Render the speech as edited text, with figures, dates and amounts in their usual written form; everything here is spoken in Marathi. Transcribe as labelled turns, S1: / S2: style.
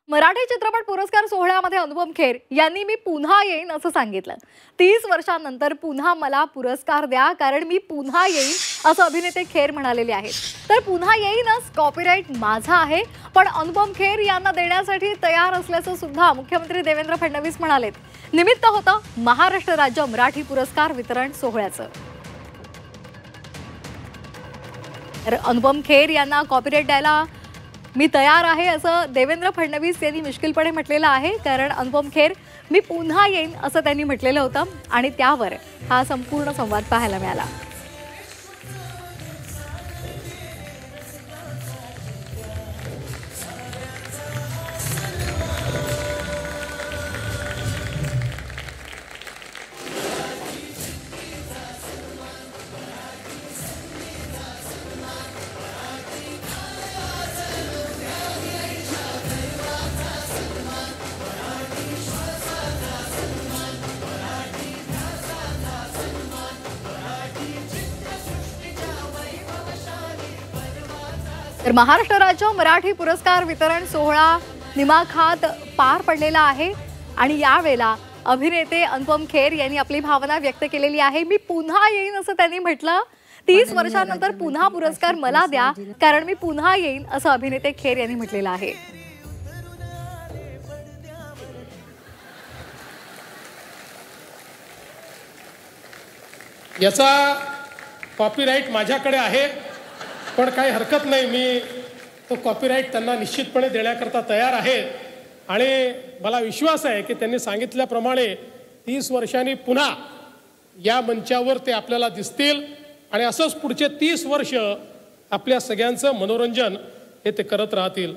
S1: मराठी चित्रपट पुरस्कार सोहळ्यामध्ये अनुपम खेर यांनी मी पुन्हा येईन असं सांगितलं। 30 वर्षांनंतर पुन्हा मला पुरस्कार द्या कारण मी पुन्हा येईन असं अभिनेते खेर म्हणालेले आहेत। तर पुन्हा येईनच कॉपीराइट माझा आहे, पण अनुपम खेर यांना देण्यासाठी तयार असल्याचं सुद्धा मुख्यमंत्री देवेंद्र फडणवीस म्हणालेत। निमित्त होतं महाराष्ट्र राज्य मराठी पुरस्कार वितरण सोहळ्याचं। तर अनुपम खेर यांना कॉपीराइट द्यायला मी तयार आहे असं देवेंद्र फडणवीस यांनी मिश्किलपणे म्हटलेलं आहे, कारण अनुपम खेर मी पुन्हा येईन असं त्यांनी म्हटलेलं होतं आणि त्यावर हा संपूर्ण संवाद पाहायला मिळाला। तर महाराष्ट्र राज्य मराठी पुरस्कार वितरण सोहळा दिमाखात पार पडलेला आहे आणि यावेळेला अभिनेते अनुपम खेर यांनी आपली भावना व्यक्त केलेली आहे। मी पुन्हा येईन असं त्यांनी म्हटलं। 30 वर्षांनंतर पुन्हा पुरस्कार मला द्या कारण मी पुन्हा येईन असं अभिनेते खेर यांनी म्हटलेलं आहे।
S2: याचा कॉपीराइट माझ्याकडे आहे, पण काही हरकत नाही, मी तो कॉपीराइट त्यांना निश्चितपणे देण्याकरता तयार आहे आणि मला विश्वास आहे की त्यांनी सांगितल्याप्रमाणे 30 वर्षांनी पुन्हा या मंचावर ते आपल्याला दिसतील आणि असंच पुढचे 30 वर्ष आपल्या सगळ्यांचं मनोरंजन हे ते करत राहतील।